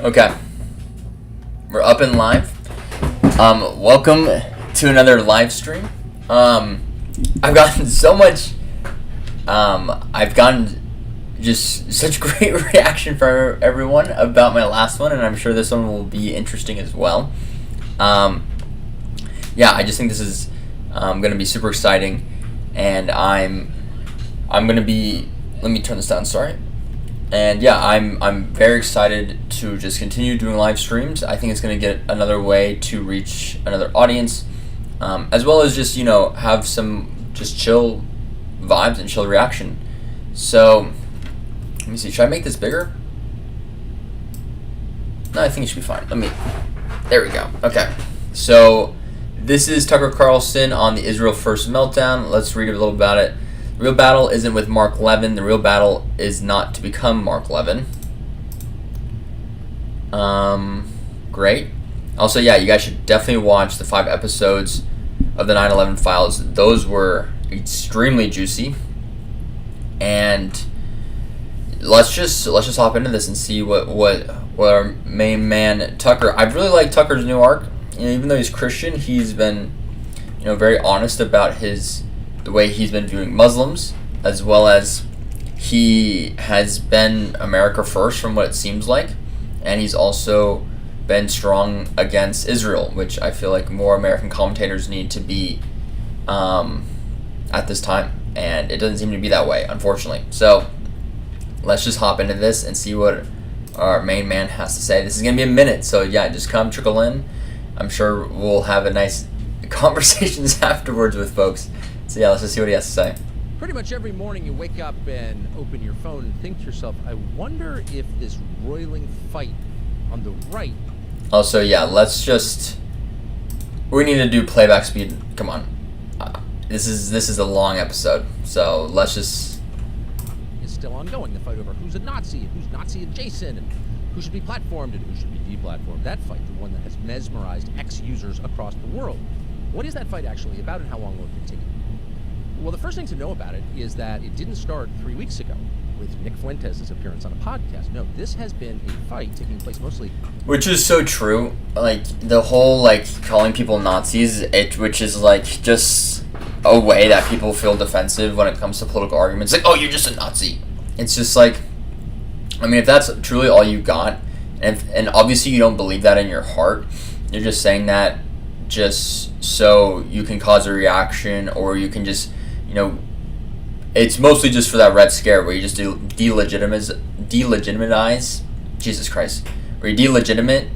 Okay, we're up and live. Welcome to another live stream. I've gotten so much. I've gotten just such great reaction from everyone about my last one, and I'm sure this one will be interesting as well. Yeah, I just think this is going to be super exciting, and I'm going to be. Let me turn this down. Sorry. And yeah, I'm very excited to just continue doing live streams. I think it's going to get another way to reach another audience, as well as just, have some just chill vibes and chill reaction. So, let me see. Should I make this bigger? No, I think it should be fine. There we go. Okay. So, this is Tucker Carlson on the Israel First Meltdown. Let's read a little about it. The real battle isn't with Mark Levin. The real battle is not to become Mark Levin. Great. Also, yeah, you guys should definitely watch the 5 episodes of the 9/11 files. Those were extremely juicy. And let's just hop into this and see what our main man Tucker. I really like Tucker's new arc. Even though he's Christian, he's been, very honest about the way he's been viewing Muslims, as well as he has been America first from what it seems like, and he's also been strong against Israel, which I feel like more American commentators need to be at this time, and it doesn't seem to be that way, unfortunately. So let's just hop into this and see what our main man has to say. This is going to be a minute, so yeah, just come trickle in. I'm sure we'll have a nice conversations afterwards with folks. So yeah, let's just see what he has to say. Pretty much every morning you wake up and open your phone and think to yourself, I wonder if this roiling fight on the right... Also, yeah, we need to do playback speed. Come on. This is a long episode, so let's just... It's still ongoing, the fight over who's a Nazi and who's Nazi adjacent and who should be platformed and who should be deplatformed. That fight, the one that has mesmerized ex-users across the world. What is that fight actually about and how long will it continue? Well, the first thing to know about it is that it didn't start 3 weeks ago with Nick Fuentes' appearance on a podcast. No, this has been a fight taking place mostly... Which is so true. Like, the whole, calling people Nazis, which is, just a way that people feel defensive when it comes to political arguments. Like, oh, you're just a Nazi. It's just if that's truly all you got, and obviously you don't believe that in your heart, you're just saying that just so you can cause a reaction, or you can just... it's mostly just for that Red Scare where you just delegitimize, Jesus Christ, where you delegitimate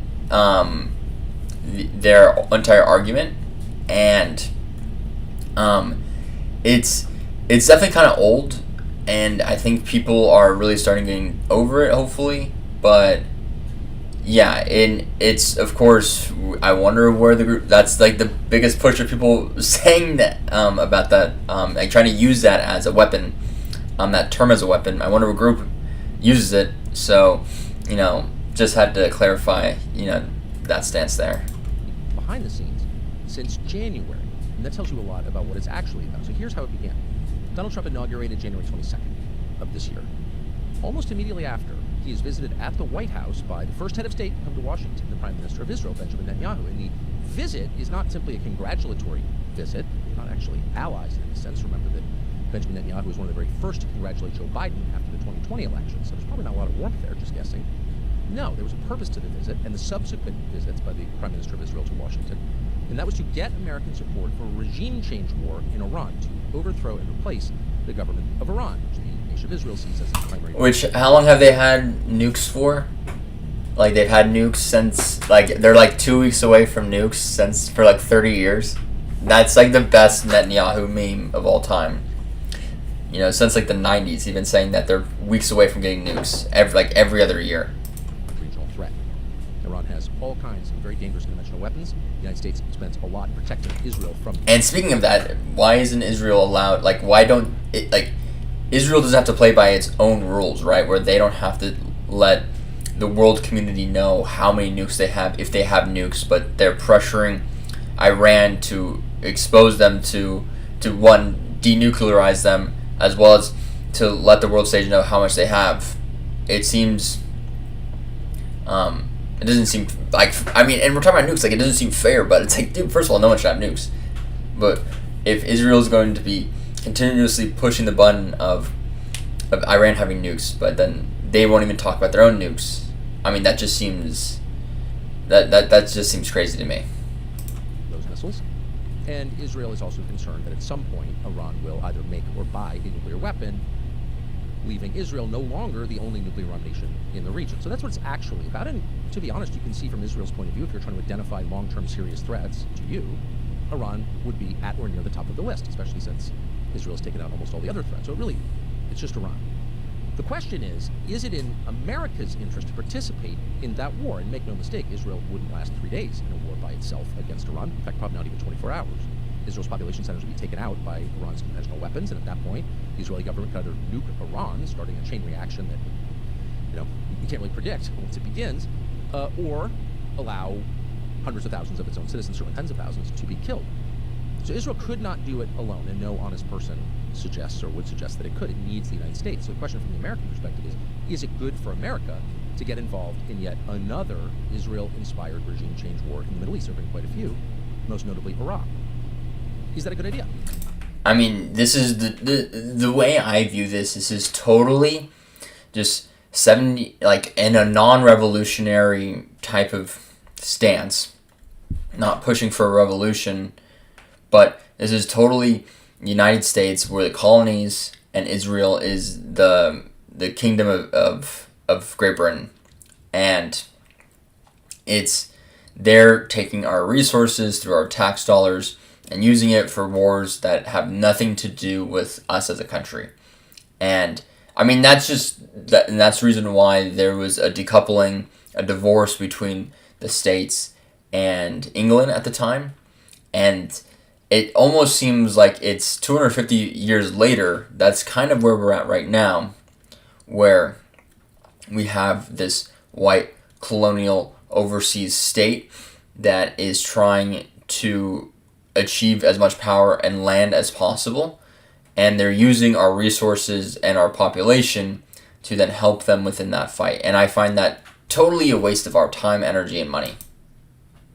their entire argument, and it's definitely kind of old, and I think people are really starting getting over it, hopefully, but yeah, it's of course, I wonder where the group, that's the biggest push of people saying that about that, trying to use that as a weapon, that term as a weapon. I wonder what group uses it. So, just had to clarify, that stance there. Behind the scenes since January, and that tells you a lot about what it's actually about. So here's how it began. Donald Trump inaugurated January 22nd of this year. Almost immediately after, he is visited at the White House by the first head of state to come to Washington, the Prime Minister of Israel, Benjamin Netanyahu. And the visit is not simply a congratulatory visit. They're not actually allies in any sense. Remember that Benjamin Netanyahu was one of the very first to congratulate Joe Biden after the 2020 election. So there's probably not a lot of warmth there, just guessing. No, there was a purpose to the visit and the subsequent visits by the Prime Minister of Israel to Washington. And that was to get American support for a regime change war in Iran, to overthrow and replace the government of Iran, which the nation of Israel sees as its primary... Which, how long have they had nukes for? They've had nukes since, they're 2 weeks away from nukes since, for 30 years. That's, the best Netanyahu meme of all time. Since, the 90s, he's been saying that they're weeks away from getting nukes, every other year. Regional threat. Iran has all kinds of very dangerous conventional weapons. The United States spends a lot protecting Israel from... And speaking of that, why isn't Israel allowed... why don't... Israel doesn't have to play by its own rules, right? Where they don't have to let the world community know how many nukes they have, if they have nukes, but they're pressuring Iran to expose them to one, denuclearize them, as well as to let the world stage know how much they have. It seems It doesn't seem like, I mean, and we're talking about nukes, like, it doesn't seem fair, but it's like, dude, first of all, no one should have nukes. But if Israel is going to be continuously pushing the button of Iran having nukes, but then they won't even talk about their own nukes, I mean, that just seems, that just seems crazy to me. Those missiles. And Israel is also concerned that at some point Iran will either make or buy a nuclear weapon, leaving Israel no longer the only nuclear-armed nation in the region. So that's what it's actually about. And to be honest, you can see from Israel's point of view, if you're trying to identify long-term serious threats to you, Iran would be at or near the top of the list, especially since Israel's taken out almost all the other threats. So really, it's just Iran. The question is it in America's interest to participate in that war? And make no mistake, Israel wouldn't last 3 days in a war by itself against Iran. In fact, probably not even 24 hours. Israel's population centers would be taken out by Iran's conventional weapons, and at that point, the Israeli government could either nuke Iran, starting a chain reaction that, you can't really predict once it begins, or allow hundreds of thousands of its own citizens, certainly tens of thousands, to be killed. So Israel could not do it alone, and no honest person suggests or would suggest that it could. It needs the United States. So the question from the American perspective is it good for America to get involved in yet another Israel-inspired regime change war in the Middle East? There have been quite a few, most notably Iraq. Is that a good idea? I mean, this is the way I view this. This is totally just 70, like, in a non-revolutionary type of stance, not pushing for a revolution, but this is totally United States, where the colonies, and Israel is the kingdom of Great Britain, and they're taking our resources through our tax dollars and using it for wars that have nothing to do with us as a country. And I mean, that's the reason why there was a decoupling, a divorce between the States and England at the time. And it almost seems like it's 250 years later. That's kind of where we're at right now, where we have this white colonial overseas state that is trying to achieve as much power and land as possible, and they're using our resources and our population to then help them within that fight. And I find that totally a waste of our time, energy, and money.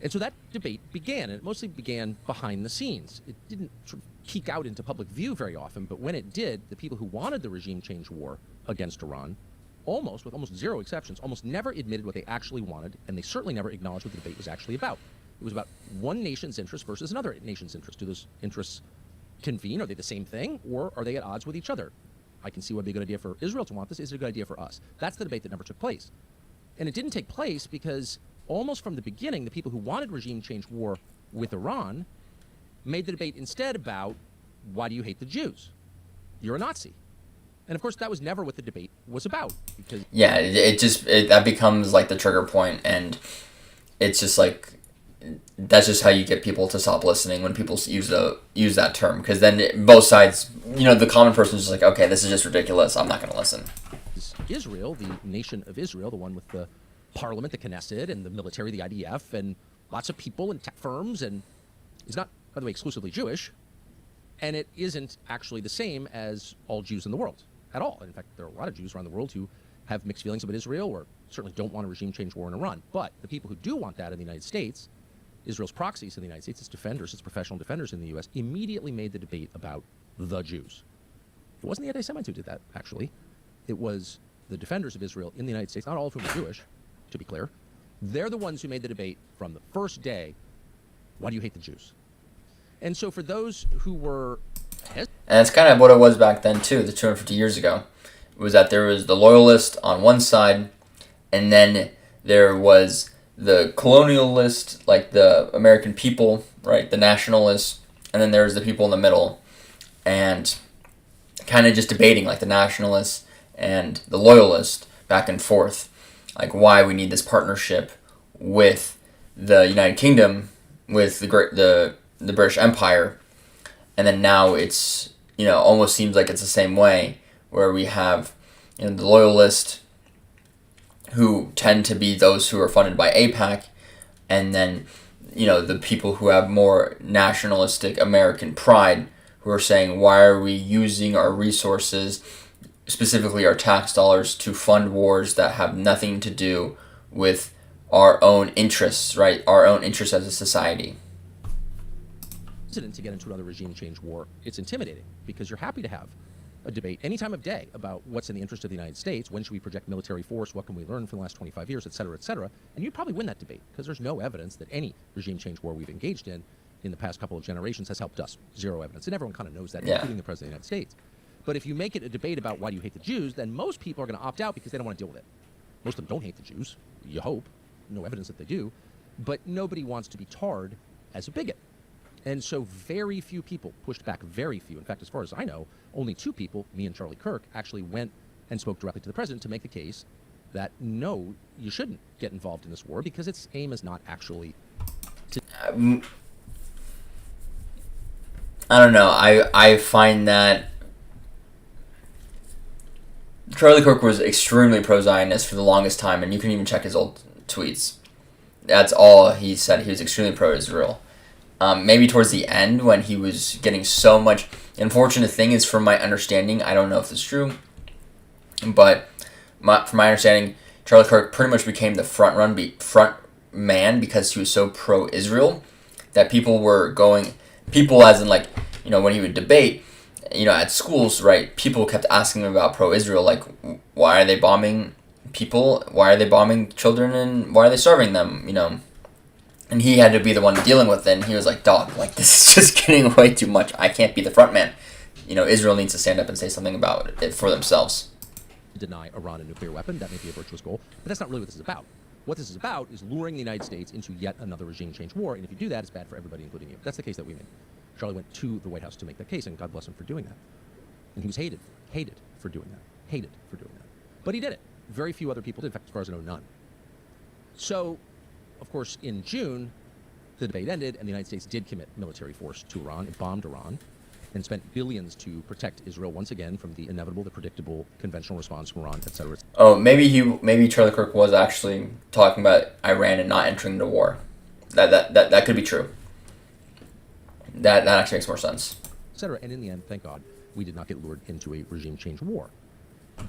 And so that debate began, and it mostly began behind the scenes. It didn't sort of keek out into public view very often, but when it did, the people who wanted the regime change war against Iran, with almost zero exceptions, almost never admitted what they actually wanted, and they certainly never acknowledged what the debate was actually about. It was about one nation's interest versus another nation's interest. Do those interests convene? Are they the same thing, or are they at odds with each other? I can see what would be a good idea for Israel to want this. Is it a good idea for us? That's the debate that never took place. And it didn't take place because almost from the beginning, the people who wanted regime change war with Iran made the debate instead about, why do you hate the Jews? You're a Nazi. And of course, that was never what the debate was about. Because that becomes like the trigger point, and it's just like, that's just how you get people to stop listening when people use that term, because then both sides, the common person is just like, okay, this is just ridiculous, I'm not going to listen. Israel, the nation of Israel, the one with the parliament, the Knesset, and the military, the IDF, and lots of people and tech firms, and is not, by the way, exclusively Jewish, and it isn't actually the same as all Jews in the world at all. In fact, there are a lot of Jews around the world who have mixed feelings about Israel, or certainly don't want a regime change war in Iran. But the people who do want that in the United States, Israel's proxies in the United States, its defenders, its professional defenders in the U.S., immediately made the debate about the Jews. It wasn't the anti-Semites who did that, actually. It was the defenders of Israel in the United States, not all of whom are Jewish, to be clear. They're the ones who made the debate from the first day, why do you hate the Jews? And so for those who were... And that's kind of what it was back then, too, the 250 years ago. It was that there was the loyalist on one side, and then there was the colonialist, like the American people, right, the nationalists, and then there's the people in the middle, and kind of just debating, like the nationalists and the loyalists back and forth, like why we need this partnership with the United Kingdom, with the British Empire, and then now it's, almost seems like it's the same way, where we have, the loyalist, who tend to be those who are funded by AIPAC, and then, the people who have more nationalistic American pride, who are saying, why are we using our resources, specifically our tax dollars, to fund wars that have nothing to do with our own interests, right? Our own interests as a society. To get into another regime change war, it's intimidating because you're happy to have a debate any time of day about what's in the interest of the United States, when should we project military force, what can we learn from the last 25 years, et cetera, and you'd probably win that debate because there's no evidence that any regime change war we've engaged in the past couple of generations has helped us. Zero evidence. And everyone kind of knows that, including the President of the United States. But if you make it a debate about why do you hate the Jews, then most people are going to opt out because they don't want to deal with it. Most of them don't hate the Jews, you hope. No evidence that they do. But nobody wants to be tarred as a bigot. And so very few people pushed back, very few. In fact, as far as I know, only 2 people, me and Charlie Kirk, actually went and spoke directly to the president to make the case that no, you shouldn't get involved in this war because its aim is not actually to... I don't know. I find that Charlie Kirk was extremely pro-Zionist for the longest time, and you can even check his old tweets. That's all he said. He was extremely pro-Israel. Maybe towards the end when he was getting so much... Unfortunate thing is, from my understanding, I don't know if this is true, but from my understanding, Charlie Kirk pretty much became the front man because he was so pro-Israel that people were going... People as in, like, you know, when he would debate, you know, at schools, right, people kept asking him about pro-Israel, like, why are they bombing people? Why are they bombing children? And why are they starving them, you know? And he had to be the one dealing with it, and he was like, dog, like, this is just getting way too much. I can't be the front man. You know, Israel needs to stand up and say something about it for themselves. Deny Iran a nuclear weapon. That may be a virtuous goal, but that's not really what this is about. What this is about is luring the United States into yet another regime change war, and if you do that, it's bad for everybody, including you. That's the case that we made. Charlie went to the White House to make that case, and God bless him for doing that. And he was hated for doing that. But he did it. Very few other people did. In fact, as far as I know, none. So, of course, in June, the debate ended, and the United States did commit military force to Iran. It bombed Iran and spent billions to protect Israel once again from the inevitable, the predictable, conventional response from Iran, etc. Oh, maybe Charlie Kirk was actually talking about Iran and not entering the war. That could be true. That actually makes more sense. Etc. And in the end, thank God, we did not get lured into a regime change war.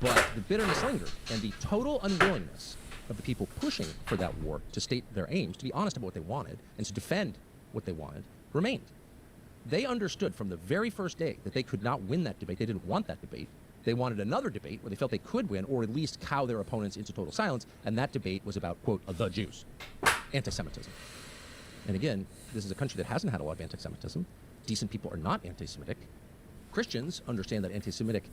But the bitterness lingered, and the total unwillingness of the people pushing for that war to state their aims, to be honest about what they wanted, and to defend what they wanted, remained. They understood from the very first day that they could not win that debate. They didn't want that debate. They wanted another debate where they felt they could win, or at least cow their opponents into total silence, and that debate was about, quote, the Jews, anti-Semitism. And again, this is a country that hasn't had a lot of anti-Semitism. Decent people are not anti-Semitic. Christians understand that anti-Semitic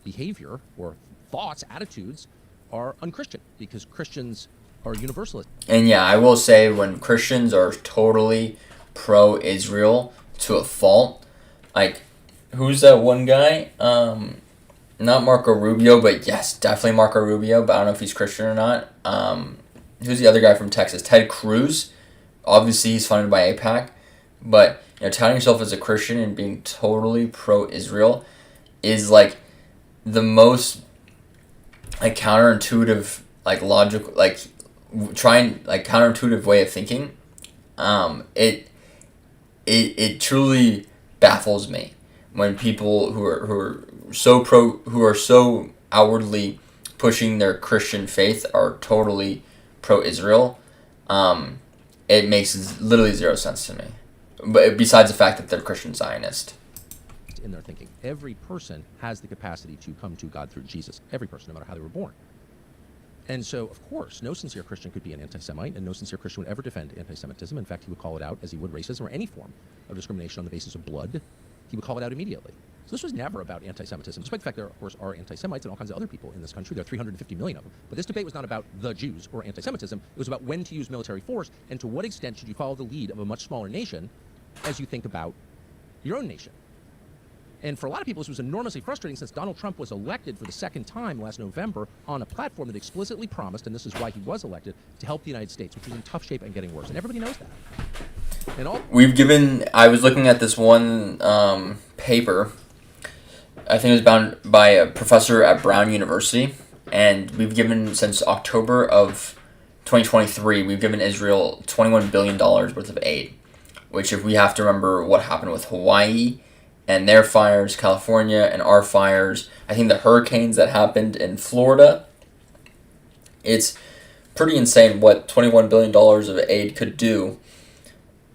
behavior or thoughts, attitudes, are unchristian because Christians are universalists. And yeah, I will say when Christians are totally pro-Israel to a fault, like, who's that one guy? Not Marco Rubio, but yes, definitely Marco Rubio, but I don't know if he's Christian or not. Who's the other guy from Texas? Ted Cruz. Obviously, he's funded by AIPAC, but, you know, touting yourself as a Christian and being totally pro-Israel is, like, the most, like, counterintuitive, like, logical, like, counterintuitive way of thinking. It truly baffles me when people who are so outwardly pushing their Christian faith are totally pro-Israel. It makes literally zero sense to me. But besides the fact that they're Christian Zionist. In their thinking, every person has the capacity to come to God through Jesus. Every person, no matter how they were born. And so, of course, no sincere Christian could be an anti-Semite, and no sincere Christian would ever defend anti-Semitism. In fact, he would call it out as he would racism or any form of discrimination on the basis of blood. He would call it out immediately. So this was never about anti-Semitism, despite the fact there, of course, are anti-Semites and all kinds of other people in this country. There are 350 million of them. But this debate was not about the Jews or anti-Semitism. It was about when to use military force and to what extent should you follow the lead of a much smaller nation as you think about your own nation. And for a lot of people, this was enormously frustrating since Donald Trump was elected for the second time last November on a platform that explicitly promised, and this is why he was elected, to help the United States, which was in tough shape and getting worse. And everybody knows that. I was looking at this one paper. I think it was bound by a professor at Brown University, and we've given, since October of 2023, we've given Israel $21 billion worth of aid, which, if we have to remember what happened with Hawaii and their fires, California and our fires, I think the hurricanes that happened in Florida, it's pretty insane what $21 billion of aid could do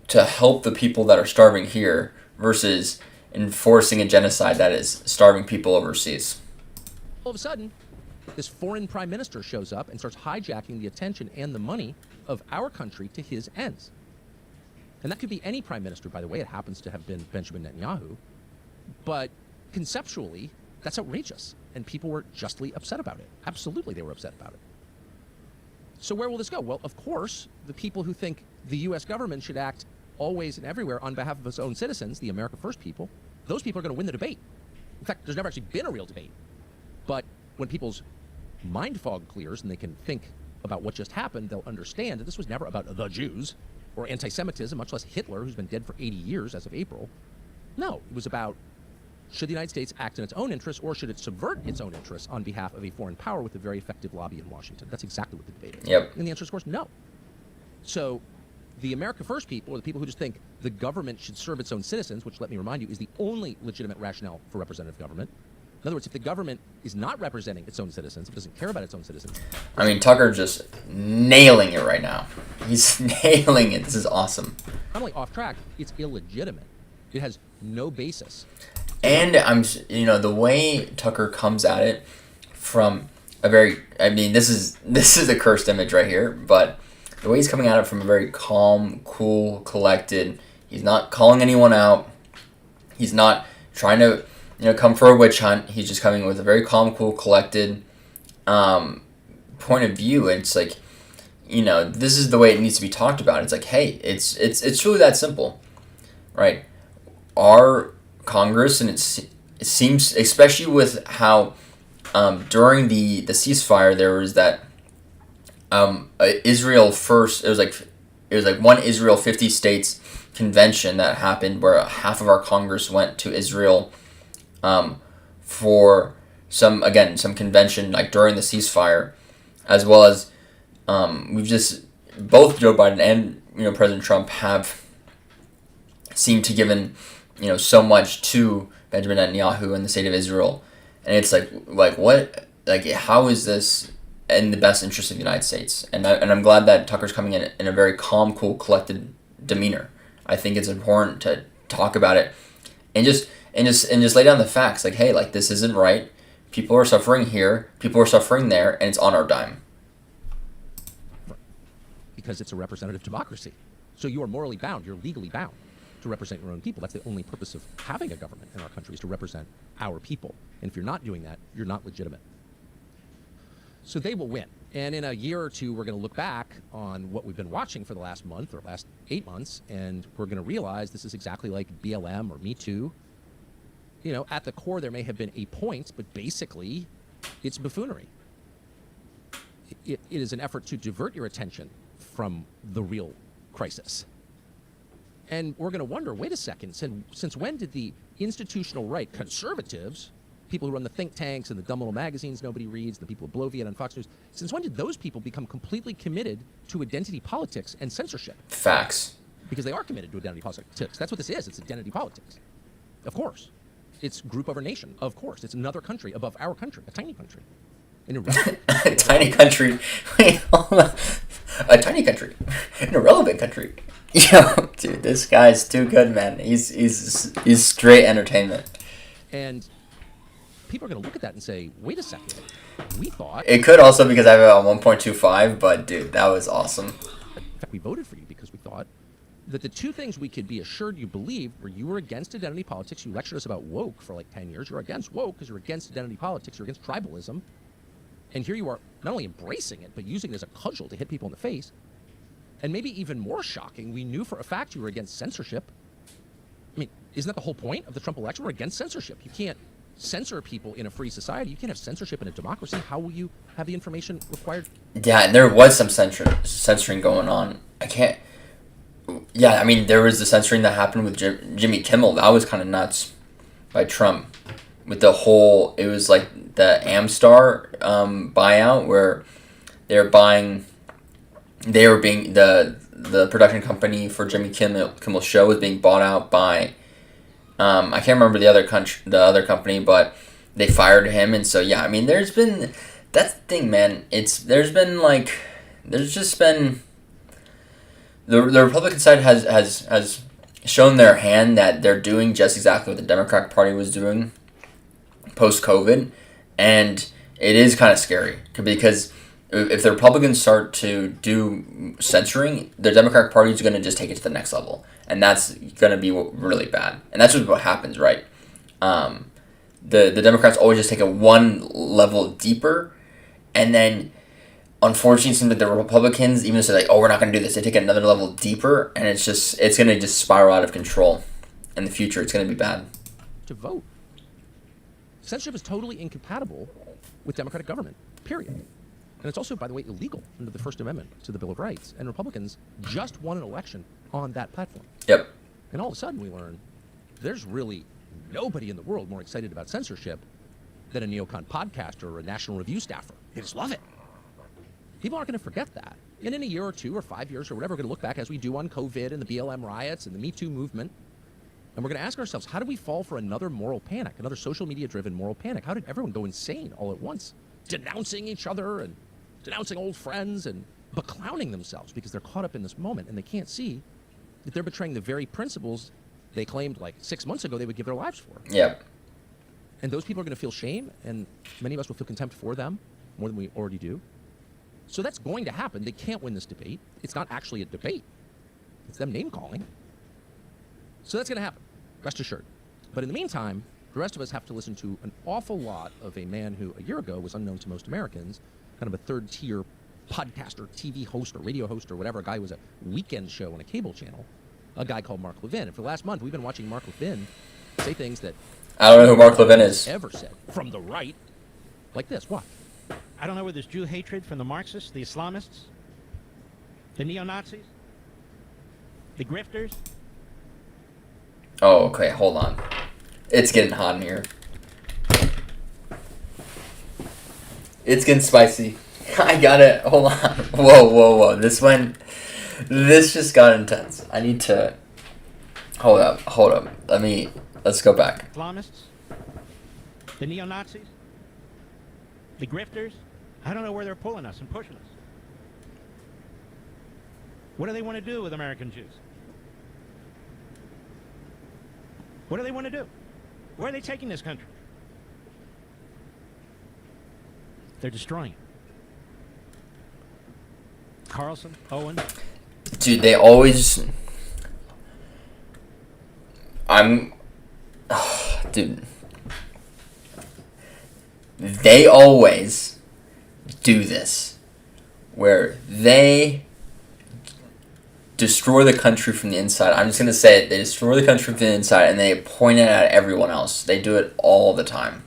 to help the people that are starving here versus enforcing a genocide that is starving people overseas. All of a sudden, this foreign prime minister shows up and starts hijacking the attention and the money of our country to his ends. And that could be any prime minister, by the way. It happens to have been Benjamin Netanyahu. But conceptually, that's outrageous. And people were justly upset about it. Absolutely, they were upset about it. So where will this go? Well, of course, the people who think the U.S. government should act always and everywhere on behalf of its own citizens, the America First people, those people are going to win the debate. In fact, there's never actually been a real debate. But when people's mind fog clears and they can think about what just happened, they'll understand that this was never about the Jews or anti-Semitism, much less Hitler, who's been dead for 80 years as of April. No, it was about, should the United States act in its own interests, or should it subvert its own interests on behalf of a foreign power with a very effective lobby in Washington? That's exactly what the debate is. Yep. And the answer is, of course, no. So the America First people, or the people who just think the government should serve its own citizens, which, let me remind you, is the only legitimate rationale for representative government. In other words, if the government is not representing its own citizens, if it doesn't care about its own citizens. I mean, Tucker's just nailing it right now. He's nailing it. This is awesome. Not only off track, it's illegitimate. It has no basis. And the way Tucker comes at it from a very, I mean, this is a cursed image right here, but the way he's coming at it from a very calm, cool, collected, he's not calling anyone out. He's not trying to, come for a witch hunt. He's just coming with a very calm, cool, collected point of view. And it's like, this is the way it needs to be talked about. It's like, hey, it's really that simple, right? Our Congress, and it seems, especially with how during the ceasefire there was that Israel first. It was like one Israel 50 states convention that happened where half of our Congress went to Israel for some convention like during the ceasefire, as well as we've just both Joe Biden and President Trump have seemed to given so much to Benjamin Netanyahu and the state of Israel, and it's like what, like, how is this in the best interest of the United States? And I'm glad that Tucker's coming in a very calm, cool, collected demeanor. I think it's important to talk about it and just lay down the facts. Like, hey, like, this isn't right. People are suffering here. People are suffering there, and it's on our dime. Because it's a representative democracy. So you are morally bound. You're legally bound to represent your own people. That's the only purpose of having a government in our country, is to represent our people. And if you're not doing that, you're not legitimate. So they will win. And in a year or two, we're going to look back on what we've been watching for the last month or last 8 months, and we're going to realize this is exactly like BLM or Me Too. At the core, there may have been a point, but basically, it's buffoonery. It is an effort to divert your attention from the real crisis. And we're going to wonder, wait a second, since when did the institutional right, conservatives, people who run the think tanks and the dumb little magazines nobody reads, the people at Bloviat on Fox News, since when did those people become completely committed to identity politics and censorship? Facts. Because they are committed to identity politics. That's what this is. It's identity politics. Of course. It's group over nation. Of course. It's another country above our country, a tiny country. A tiny country. Wait, hold on. A tiny country. An irrelevant country. Dude, this guy's too good, man. He's straight entertainment. And people are going to look at that and say, wait a second. We thought... It could also because I have it on 1.25, but dude, that was awesome. In fact, we voted for you because we thought that the two things we could be assured you believed were you were against identity politics. You lectured us about woke for like 10 years. You're against woke because you're against identity politics. You're against tribalism. And here you are not only embracing it, but using it as a cudgel to hit people in the face. And maybe even more shocking, we knew for a fact you were against censorship. I mean, isn't that the whole point of the Trump election? We're against censorship. You can't censor people in a free society. You can't have censorship in a democracy. How will you have the information required? Yeah, and there was some censoring going on. Yeah, I mean, there was the censoring that happened with Jimmy Kimmel. That was kind of nuts by Trump. With the whole, it was like the Amstar buyout where the production company for Jimmy Kimmel's show was being bought out by, I can't remember the other company, but they fired him. And so, yeah, I mean, that's the thing, man. There's been like there's just been the Republican side has shown their hand that they're doing just exactly what the Democratic Party was doing post-COVID, and it is kind of scary because if the Republicans start to do censoring, the Democratic Party is going to just take it to the next level, and that's going to be really bad. And that's just what happens, right? The Democrats always just take it one level deeper, and then unfortunately, it seems like the Republicans, even if they're like, "Oh, we're not going to do this," they take it another level deeper, and it's going to just spiral out of control. In the future, it's going to be bad. To vote. Censorship is totally incompatible with democratic government, period. And it's also, by the way, illegal under the First Amendment to the Bill of Rights. And Republicans just won an election on that platform. Yep. And all of a sudden we learn there's really nobody in the world more excited about censorship than a neocon podcaster or a National Review staffer. They just love it. People aren't going to forget that. And in a year or 2 or 5 years or whatever, we're going to look back as we do on COVID and the BLM riots and the Me Too movement. And we're going to ask ourselves, how did we fall for another moral panic, another social media-driven moral panic? How did everyone go insane all at once, denouncing each other and denouncing old friends and beclowning themselves because they're caught up in this moment and they can't see that they're betraying the very principles they claimed like 6 months ago they would give their lives for. Yep. And those people are going to feel shame, and many of us will feel contempt for them more than we already do. So that's going to happen. They can't win this debate. It's not actually a debate. It's them name-calling. So that's going to happen, rest assured. But in the meantime, the rest of us have to listen to an awful lot of a man who a year ago was unknown to most Americans, kind of a third-tier podcaster, TV host, or radio host, or whatever, a guy who was a weekend show on a cable channel, a guy called Mark Levin. And for the last month, we've been watching Mark Levin say things that I don't know who Mark Levin is. Ever said from the right, like this. What? I don't know where there's Jew hatred from the Marxists, the Islamists, the neo-Nazis, the grifters. Oh, okay, hold on. It's getting hot in here. It's getting spicy. I got it. Hold on. Whoa. This just got intense. I need to... Hold up. Let's go back. Islamists, the neo-Nazis, the grifters. I don't know where they're pulling us and pushing us. What do they want to do with American Jews? What do they want to do? Where are they taking this country? They're destroying it. Carlson, Owen. Dude, they always... Dude. They always do this. Where they destroy the country from the inside. I'm just going to say it. They destroy the country from the inside and they point it at everyone else. They do it all the time.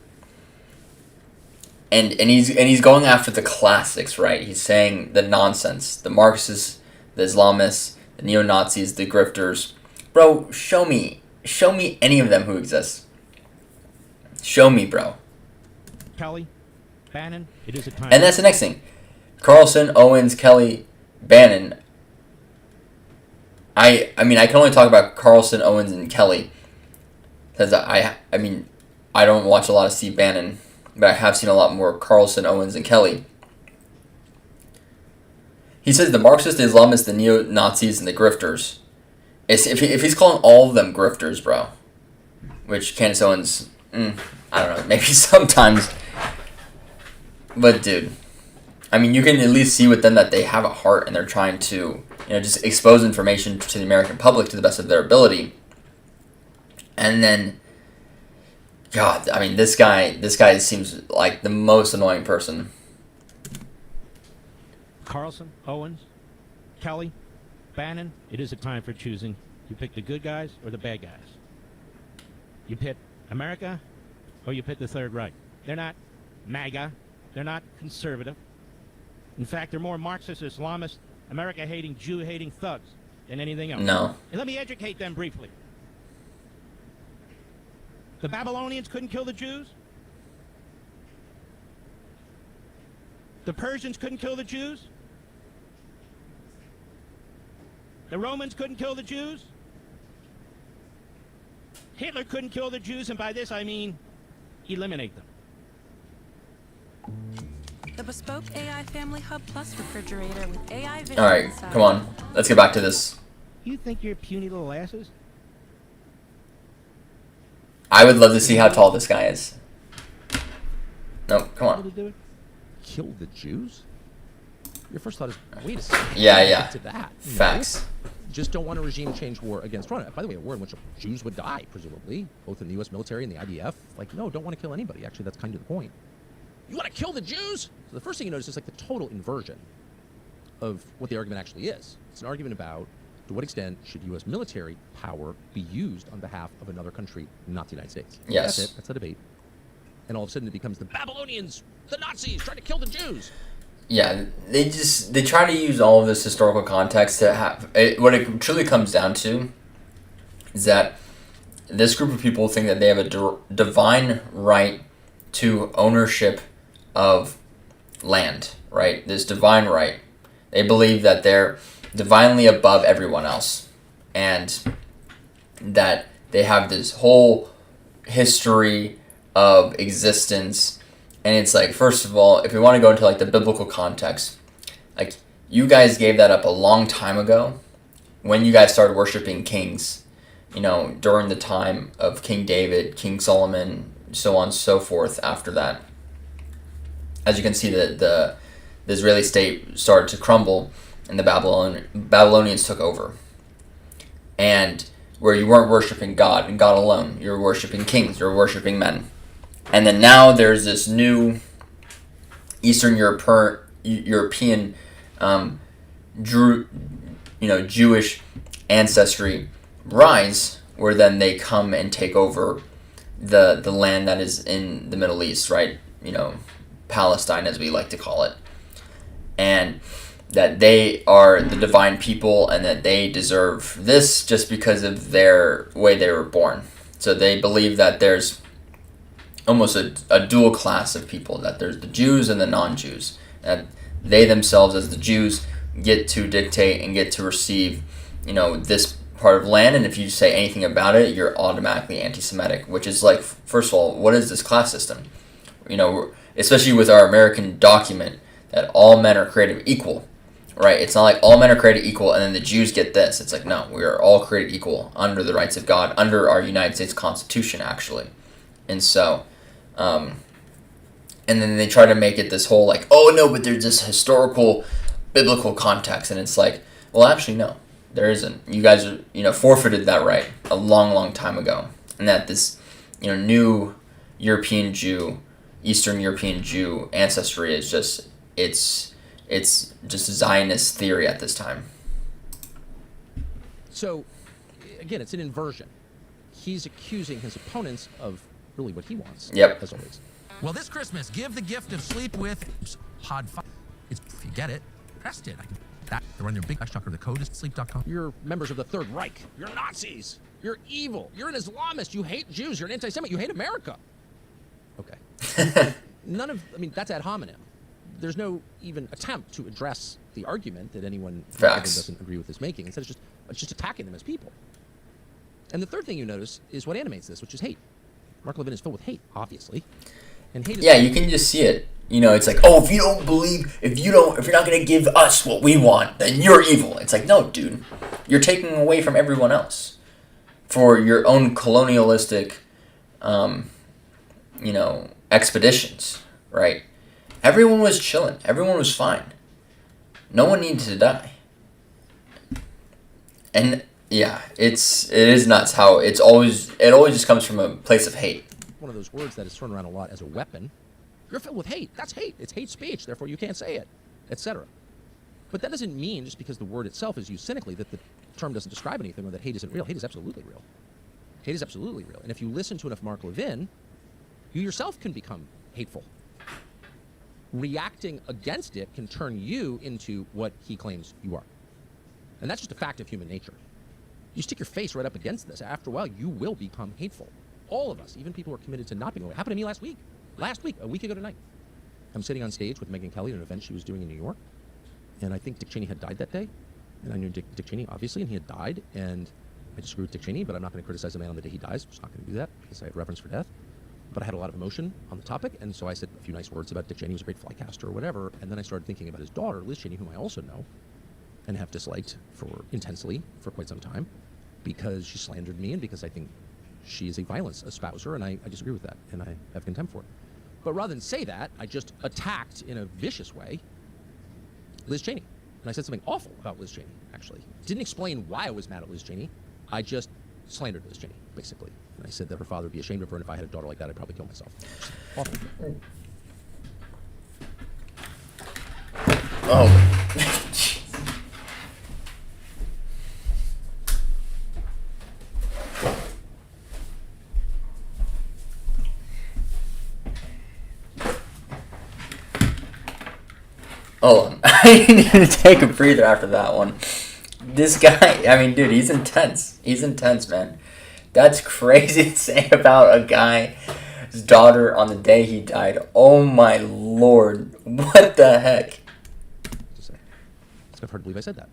And he's going after the classics, right? He's saying the nonsense. The Marxists, the Islamists, the neo-Nazis, the grifters. Bro, show me any of them who exist. Show me, bro. Kelly, Bannon, it is a time. And that's the next thing. Carlson, Owens, Kelly, Bannon. I mean, I can only talk about Carlson, Owens, and Kelly. Because I don't watch a lot of Steve Bannon. But I have seen a lot more Carlson, Owens, and Kelly. He says the Marxists, the Islamists, the neo-Nazis, and the grifters. If he's calling all of them grifters, bro. Which Candace Owens, I don't know, maybe sometimes. But dude, I mean, you can at least see with them that they have a heart and they're trying to, just expose information to the American public to the best of their ability. And then, God, I mean, this guy seems like the most annoying person. Carlson, Owens, Kelly, Bannon, it is a time for choosing. You pick the good guys or the bad guys. You pick America or you pick the Third Reich. They're not MAGA. They're not conservative. In fact, they're more Marxist, Islamist, America-hating, Jew-hating thugs than anything else. No. And let me educate them briefly. The Babylonians couldn't kill the Jews. The Persians couldn't kill the Jews. The Romans couldn't kill the Jews. Hitler couldn't kill the Jews, and by this I mean eliminate them. The bespoke AI Family Hub Plus refrigerator with AI vision All right, inside. come on. Let's get back to this. You think you're puny little asses? I would love to see how tall this guy is. No, come Able on. to do it? Kill the Jews? Your first thought is, wait a second. Yeah. To that. No. Facts. Just don't want a regime change war against Russia. By the way, a war in which Jews would die, presumably, both in the U.S. military and the IDF. Like, no, don't want to kill anybody. Actually, that's kind of the point. You want to kill the Jews? So the first thing you notice is like the total inversion of what the argument actually is. It's an argument about to what extent should U.S. military power be used on behalf of another country, not the United States. Yes. That's it. That's the debate. And all of a sudden it becomes the Babylonians, the Nazis, trying to kill the Jews. Yeah, they try to use all of this historical context to have what it truly comes down to is that this group of people think that they have a divine right to ownership of land, right? This divine right. They believe that they're divinely above everyone else and that they have this whole history of existence. And it's like, first of all, if we want to go into like the biblical context, like you guys gave that up a long time ago when you guys started worshiping kings, you know, during the time of King David, King Solomon, so on and so forth after that. As you can see, the Israeli state started to crumble and the Babylonians took over. And where you weren't worshiping God and God alone, you were worshiping kings, you were worshiping men. And then now there's this new Eastern European Jewish ancestry rise, where then they come and take over the land that is in the Middle East, right? You know, Palestine, as we like to call it. And that they are the divine people and that they deserve this just because of their way they were born. So they believe that there's almost a dual class of people, that there's the Jews and the non-Jews, that they themselves as the Jews get to dictate and get to receive, you know, this part of land, and if you say anything about it, you're automatically anti-Semitic, which is like, first of all, what is this class system? You know, especially with our American document, that all men are created equal, right? It's not like all men are created equal and then the Jews get this. It's like, no, we are all created equal under the rights of God, under our United States Constitution, actually. And so, and then they try to make it this whole like, oh no, but there's this historical, biblical context, and it's like, well, actually, no, there isn't. You guys are, you know, forfeited that right a long, long time ago, and that this, you know, new European Jew, Eastern European Jew ancestry is just, it's just Zionist theory at this time. So, again, it's an inversion. He's accusing his opponents of really what he wants. Yep. As always. Well, this Christmas, give the gift of sleep with Pod 5. It's, if you get it, pressed it. They're on their big chucker. The code is sleep.com. You're members of the Third Reich. You're Nazis. You're evil. You're an Islamist. You hate Jews. You're an anti-Semite. You hate America. Okay. That's ad hominem. There's no even attempt to address the argument that anyone doesn't agree with is making. Instead, it's just attacking them as people. And the third thing you notice is what animates this, which is hate. Mark Levin is filled with hate, obviously. And hate is you can just see it. You know, it's like, oh, if you're not going to give us what we want, then you're evil. It's like, no, dude, you're taking away from everyone else for your own colonialistic, expeditions, right? Everyone was chilling. Everyone was fine. No one needed to die. And yeah, it is nuts how it always just comes from a place of hate. One of those words that is thrown around a lot as a weapon. You're filled with hate. That's hate. It's hate speech. Therefore, you can't say it, etc. But that doesn't mean, just because the word itself is used cynically, that the term doesn't describe anything or that hate isn't real. Hate is absolutely real. Hate is absolutely real. And if you listen to enough Mark Levin, you yourself can become hateful. Reacting against it can turn you into what he claims you are. And that's just a fact of human nature. You stick your face right up against this, after a while, you will become hateful. All of us, even people who are committed to not being aware. It happened to me last week, a week ago tonight. I'm sitting on stage with Megyn Kelly at an event she was doing in New York, and I think Dick Cheney had died that day. And I knew Dick Cheney, obviously, and he had died, and I disagree with Dick Cheney, but I'm not going to criticize a man on the day he dies. I'm just not going to do that, because I have reverence for death. but I had a lot of emotion on the topic, and so I said a few nice words about Dick Cheney was a great flycaster or whatever, and then I started thinking about his daughter, Liz Cheney, whom I also know and have disliked intensely for quite some time, because she slandered me and because I think she is a violence espouser, and I disagree with that, and I have contempt for it. But rather than say that, I just attacked in a vicious way Liz Cheney. And I said something awful about Liz Cheney, actually. Didn't explain why I was mad at Liz Cheney. I just slandered Liz Cheney, basically. And I said that her father would be ashamed of her, and if I had a daughter like that, I'd probably kill myself. Awful. Oh. Oh, I need to take a breather after that one. This guy, I mean, dude, he's intense. He's intense, man. That's crazy to say about a guy's daughter on the day he died. Oh my lord. What the heck? It's hard to believe I said that.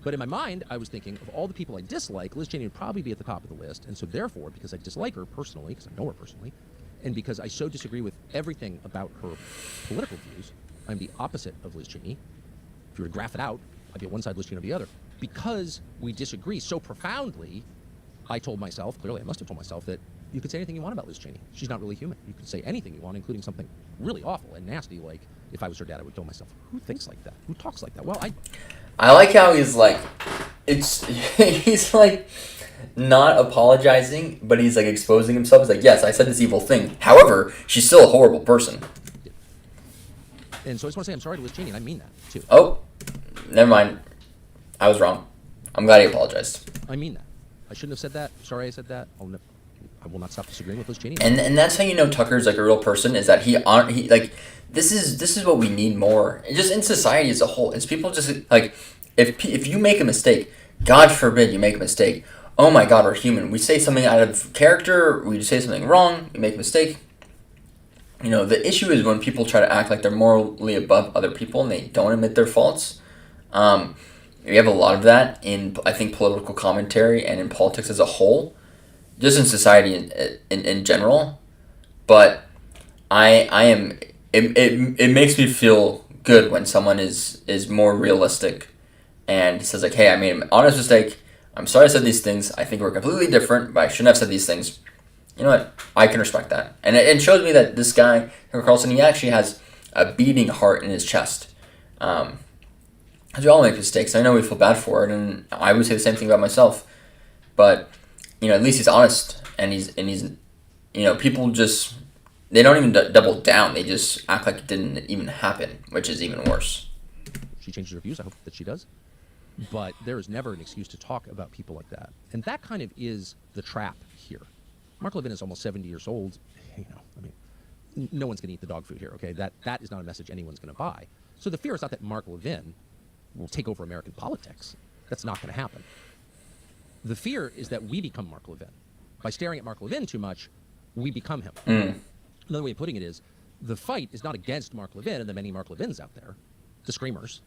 But in my mind, I was thinking of all the people I dislike, Liz Cheney would probably be at the top of the list. And so therefore, because I dislike her personally, because I know her personally, and because I so disagree with everything about her political views, I'm the opposite of Liz Cheney. If you were to graph it out, I'd be on one side, Liz Cheney on the other. Because we disagree so profoundly, I told myself, clearly I must have told myself, that you could say anything you want about Liz Cheney. She's not really human. You could say anything you want, including something really awful and nasty, like if I was her dad, I would kill myself. Who thinks like that? Who talks like that? Well, I like how he's like, he's like not apologizing, but he's like exposing himself. He's like, yes, I said this evil thing. However, she's still a horrible person. And so I just want to say I'm sorry to Liz Cheney, and I mean that, too. Oh, never mind. I was wrong. I'm glad he apologized. I mean that. I shouldn't have said that. Sorry I said that. I will not stop disagreeing with Liz Cheney. And that's how you know Tucker's like a real person, is that he like this is what we need more. And just in society as a whole. It's people just like if you make a mistake, God forbid you make a mistake. Oh my God, we're human. We say something out of character, we say something wrong, we make a mistake. You know, the issue is when people try to act like they're morally above other people and they don't admit their faults. We have a lot of that in, I think, political commentary and in politics as a whole, just in society in general. But it makes me feel good when someone is more realistic and says like, hey, I made an honest mistake. I'm sorry I said these things. I think we're completely different, but I shouldn't have said these things. You know what? I can respect that. And it shows me that this guy, Carlson, he actually has a beating heart in his chest. Because we all make mistakes. I know we feel bad for it, and I would say the same thing about myself. But, you know, at least he's honest, and he's you know, people just, they don't even double down. They just act like it didn't even happen, which is even worse. She changes her views. I hope that she does. But there is never an excuse to talk about people like that. And that kind of is the trap here. Mark Levin is almost 70 years old. You know, I mean, no one's going to eat the dog food here, okay? That is not a message anyone's going to buy. So the fear is not that Mark Levin will take over American politics. That's not going to happen. The fear is that we become Mark Levin. By staring at Mark Levin too much, we become him. Another way of putting it is, the fight is not against Mark Levin and the many Mark Levins out there, the screamers,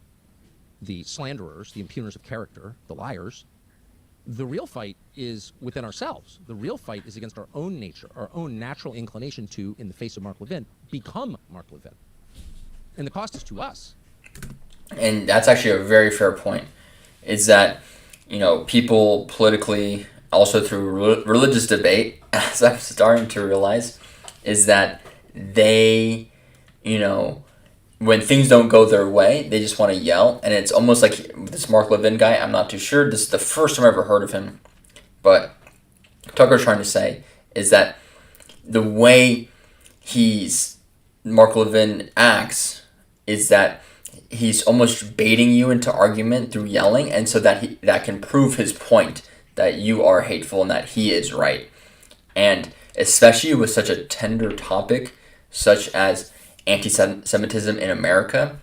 the slanderers, the impugners of character, the liars. The real fight is within ourselves. The real fight is against our own nature, our own natural inclination to, in the face of Mark Levin, become Mark Levin. And the cost is to us. And that's actually a very fair point, is that, you know, people politically, also through religious debate, as I'm starting to realize, is that they, you know, when things don't go their way, they just want to yell. And it's almost like this Mark Levin guy, I'm not too sure. This is the first time I've ever heard of him. But Tucker's trying to say is that the way Mark Levin acts is that he's almost baiting you into argument through yelling, and so that can prove his point that you are hateful and that he is right. And especially with such a tender topic such as anti-Semitism in America,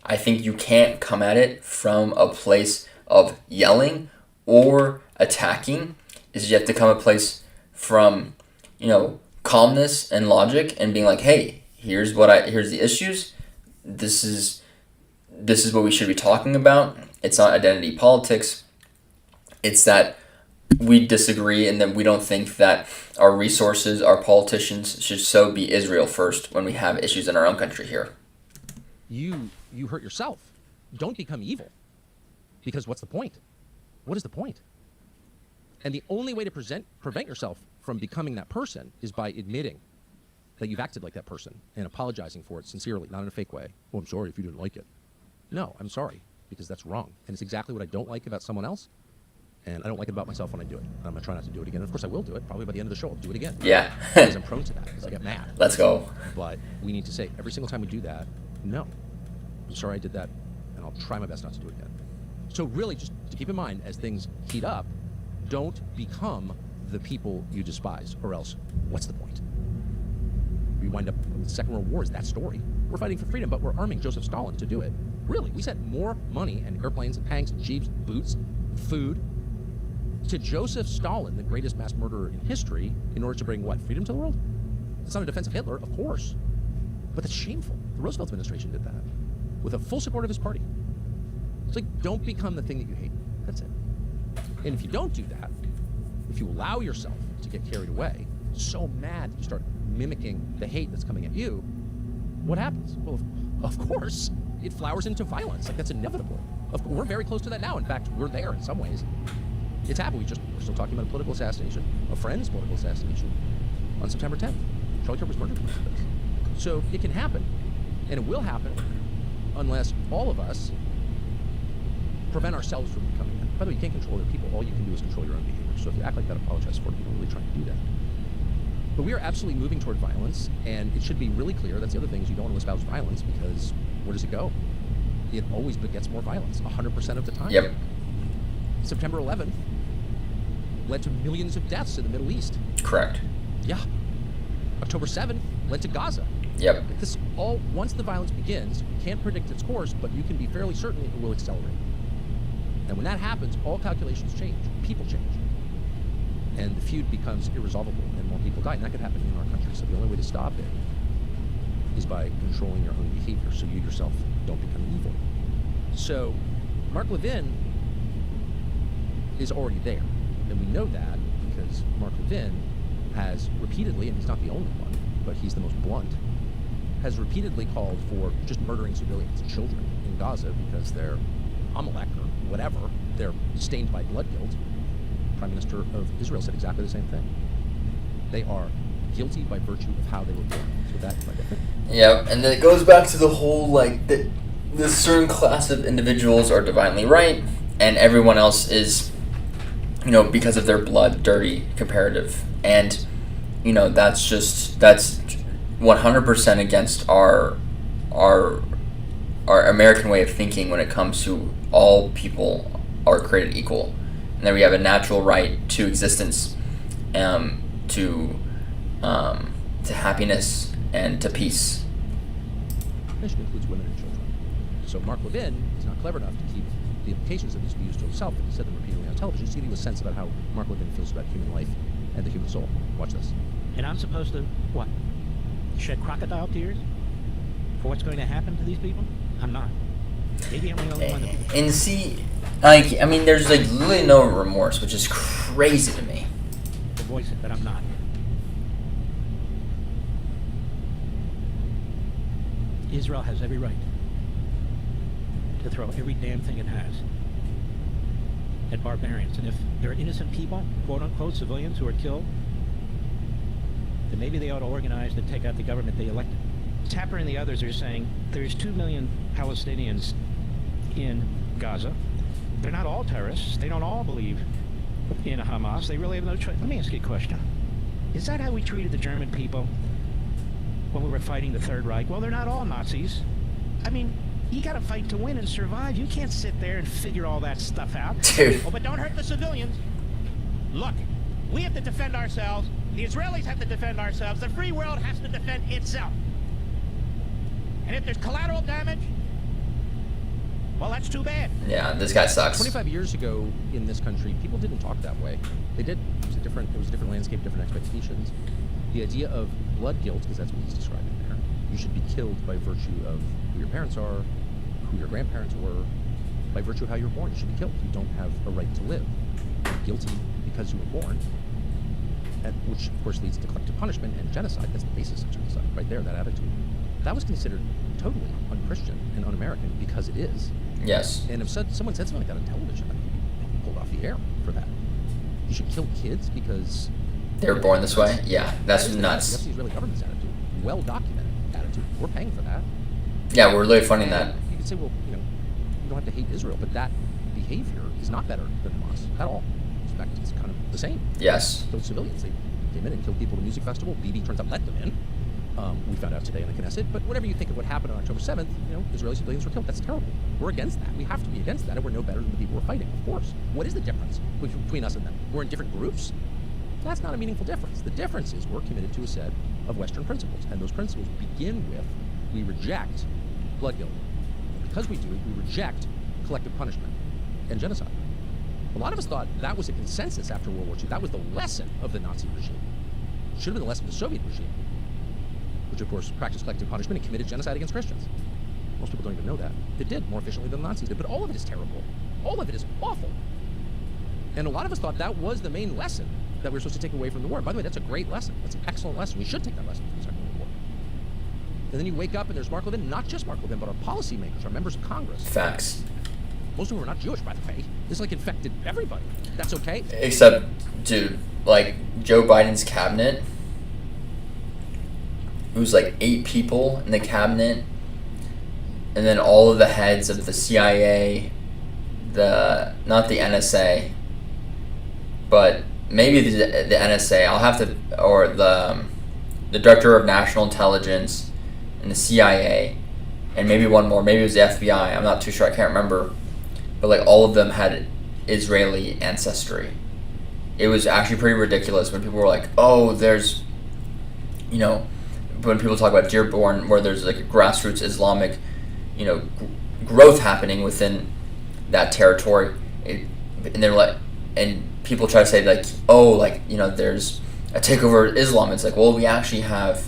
I think you can't come at it from a place of yelling or attacking. Is you have to come at a place from, you know, calmness and logic and being like, hey, here's the issues. This is what we should be talking about. It's not identity politics. It's that we disagree, and that we don't think that our resources, our politicians, should so be Israel first when we have issues in our own country here. You hurt yourself. Don't become evil. Because what's the point? What is the point? And the only way to prevent yourself from becoming that person is by admitting that you've acted like that person and apologizing for it sincerely, not in a fake way. Oh, I'm sorry if you didn't like it. No, I'm sorry, because that's wrong. And it's exactly what I don't like about someone else, and I don't like it about myself when I do it. And I'm going to try not to do it again. And of course, I will do it. Probably by the end of the show, I'll do it again. Yeah. Because I'm prone to that, because I get mad. Let's go. But we need to say, every single time we do that, no, I'm sorry I did that, and I'll try my best not to do it again. So really, just to keep in mind, as things heat up, don't become the people you despise, or else what's the point? We wind up with the Second World War is that story. We're fighting for freedom, but we're arming Joseph Stalin to do it. Really, we sent more money and airplanes and tanks and jeeps, boots, food to Joseph Stalin, the greatest mass murderer in history, in order to bring what? Freedom to the world? It's not a defense of Hitler, of course. But that's shameful. The Roosevelt administration did that with a full support of his party. It's like, don't become the thing that you hate. That's it. And if you don't do that, if you allow yourself to get carried away, so mad that you start mimicking the hate that's coming at you, what happens? Well, of course, it flowers into violence. Like, that's inevitable. We're very close to that now. In fact, we're there in some ways. It's happened. We're still talking about a political assassination, a friend's political assassination on September 10th. Charlie Kirk was murdered because of this. So it can happen, and it will happen unless all of us prevent ourselves from becoming that. By the way, you can't control other people. All you can do is control your own behavior. So if you act like that, apologize for it. You're not really trying to do that. But we are absolutely moving toward violence, and it should be really clear. That's the other thing, is you don't want to espouse violence, because where does it go? It always begets more violence, 100% of the time. Yep. September 11th led to millions of deaths in the Middle East. Correct. Yeah. October 7th led to Gaza. Yep. This all, once the violence begins, you can't predict its course, but you can be fairly certain it will accelerate. And when that happens, all calculations change. People change. And the feud becomes irresolvable, and more people die. And that could happen in our country. So the only way to stop it is by controlling your own behavior, so you yourself don't become evil. So Mark Levin is already there. And we know that because Mark Levin has repeatedly, and he's not the only one, but he's the most blunt, has repeatedly called for just murdering civilians, children in Gaza, because they're Amalek or whatever. They're stained by blood guilt. Prime Minister of Israel said exactly the same thing. They are guilty by virtue of how they were born. So that's right. Yeah, and then it goes back to the whole, like, that this certain class of individuals are divinely right, and everyone else is, you know, because of their blood, dirty, comparative. And, you know, that's 100% against our American way of thinking when it comes to all people are created equal. And then we have a natural right to existence, to happiness and to peace. Mission includes women and children. So Mark Levin is not clever enough to keep the implications of his views to himself, and he said them repeatedly on television, so you give you a sense about how Mark Levin feels about human life and the human soul. Watch this. And I'm supposed to, what, shed crocodile tears for what's going to happen to these people? I'm not. Maybe I'm the only one that... And see, like, I mean, there's, like, literally no remorse, which is crazy to me. To voice it, but I'm not. Israel has every right to throw every damn thing it has at barbarians. And if there are innocent people, quote-unquote, civilians who are killed, then maybe they ought to organize to take out the government they elected. Tapper and the others are saying there's 2 million Palestinians in Gaza. They're not all terrorists. They don't all believe in Hamas. They really have no choice. Let me ask you a question. Is that how we treated the German people when we were fighting the Third Reich? Well, they're not all Nazis. I mean, you gotta fight to win and survive. You can't sit there and figure all that stuff out. Dude. Oh, but don't hurt the civilians. Look, we have to defend ourselves. The Israelis have to defend ourselves. The free world has to defend itself. And if there's collateral damage, well, that's too bad. Yeah, this guy sucks. 25 years ago in this country, people didn't talk that way. They did. It was a different landscape, different expectations. The idea of blood guilt, because that's what he's describing there, you should be killed by virtue of who your parents are, who your grandparents were, by virtue of how you were born. You should be killed. You don't have a right to live. You're guilty because you were born, and which of course leads to collective punishment and genocide. That's the basis of genocide, right there. That attitude, that was considered totally un-Christian and un-American because it is. Yes. And if someone said something like that on television, I'd be pulled off the air for that. You should kill kids because They were born this way? Yeah, that's nuts. That's the Israeli government's attitude. Well documented attitude. We're paying for that. Yeah, we're really funding that. You could say, well, you don't have to hate Israel, but that behavior is not better than Hamas at all. In fact, it's kind of the same. Yes. Those civilians, they came in and killed people at a music festival. Bibi turns out let them in. We found out today in the Knesset. But whatever you think of what happened on October 7th, Israeli civilians were killed. That's terrible. We're against that. We have to be against that, and we're no better than the people we're fighting, of course. What is the difference between us and them? We're in different groups? That's not a meaningful difference. The difference is we're committed to a set of Western principles, and those principles begin with we reject blood guilt. Because we do it, we reject collective punishment and genocide. A lot of us thought that was a consensus after World War II. That was the lesson of the Nazi regime. It should have been the lesson of the Soviet regime, which of course practiced collective punishment and committed genocide against Christians. Most people don't even know that. It did more efficiently than the Nazis did, but all of it is terrible. All of it is awful. And a lot of us thought that was the main lesson that we're supposed to take away from the war. By the way, that's a great lesson. That's an excellent lesson. We should take that lesson from the Second World War. And then you wake up and there's Mark Levin, not just Mark Levin, but our policymakers, our members of Congress. Facts. Most of them are not Jewish, by the way. This infected everybody. That's okay. Except, dude, Joe Biden's cabinet, it was 8 people in the cabinet, and then all of the heads of the CIA, not the NSA, but maybe the NSA. I'll have to, or the Director of National Intelligence and the CIA, and maybe one more. Maybe it was the FBI. I'm not too sure. I can't remember. But all of them had Israeli ancestry. It was actually pretty ridiculous when people were like, "Oh, there's," when people talk about Dearborn, where there's a grassroots Islamic, growth happening within that territory, and people try to say there's a takeover of Islam. It's well, we actually have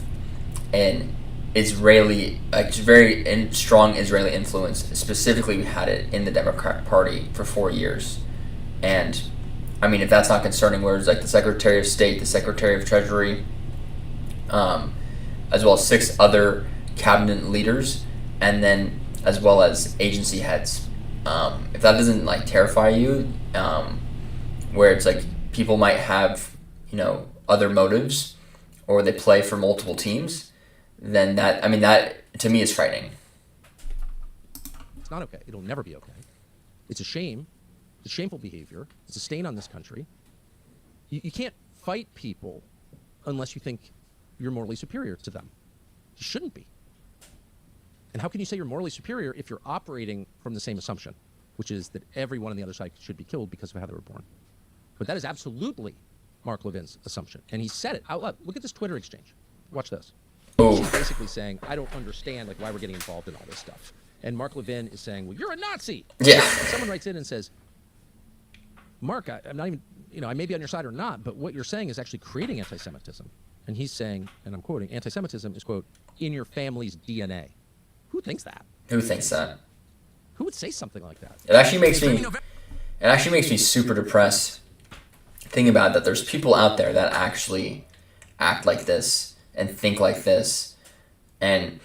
an Israeli, very strong Israeli influence. Specifically, we had it in the Democratic Party for 4 years, and I mean, if that's not concerning, whereas the Secretary of State, the Secretary of Treasury, as well as 6 other cabinet leaders, and then as well as agency heads. If that doesn't terrify you, where it's people might have other motives, or they play for multiple teams, then that to me is frightening. It's not okay. It'll never be okay. It's a shame. It's shameful behavior. It's a stain on this country. You can't fight people unless you think you're morally superior to them. You shouldn't be. And how can you say you're morally superior if you're operating from the same assumption, which is that everyone on the other side should be killed because of how they were born? But that is absolutely Mark Levin's assumption. And he said it out loud. Look at this Twitter exchange. Watch this. Oh. She's basically saying, I don't understand why we're getting involved in all this stuff. And Mark Levin is saying, well, you're a Nazi. Yeah. And someone writes in and says, Mark, I'm not even, I may be on your side or not, but what you're saying is actually creating anti-Semitism. And he's saying, and I'm quoting, anti-Semitism is, quote, in your family's DNA. Who thinks that? Who thinks that? Who would say something like that? It actually makes me super depressed thinking about that there's people out there that actually act like this and think like this and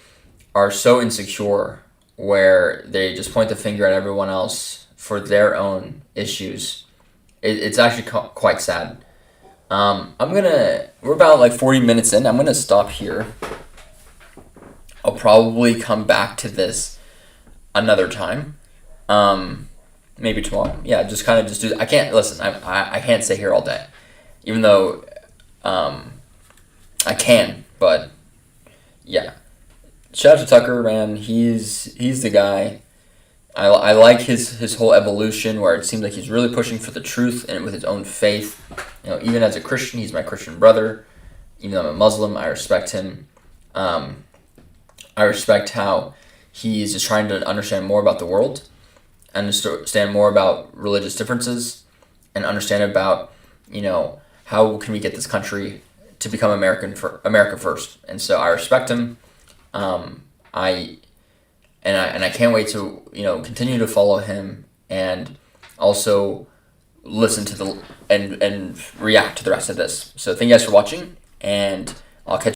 are so insecure where they just point the finger at everyone else for their own issues. It's actually quite sad. We're about 40 minutes in. I'm going to stop here. I'll probably come back to this another time. Maybe tomorrow. Yeah, just do. I can't stay here all day, even though I can. But yeah, shout out to Tucker, man. He's the guy. I like his whole evolution, where it seems like he's really pushing for the truth and with his own faith. Even as a Christian, he's my Christian brother. Even though I'm a Muslim, I respect him. I respect how he's just trying to understand more about the world, understand more about religious differences, and understand about, how can we get this country to become America first. And so I respect him. I can't wait to, continue to follow him and also listen to the and react to the rest of this. So thank you guys for watching, and I'll catch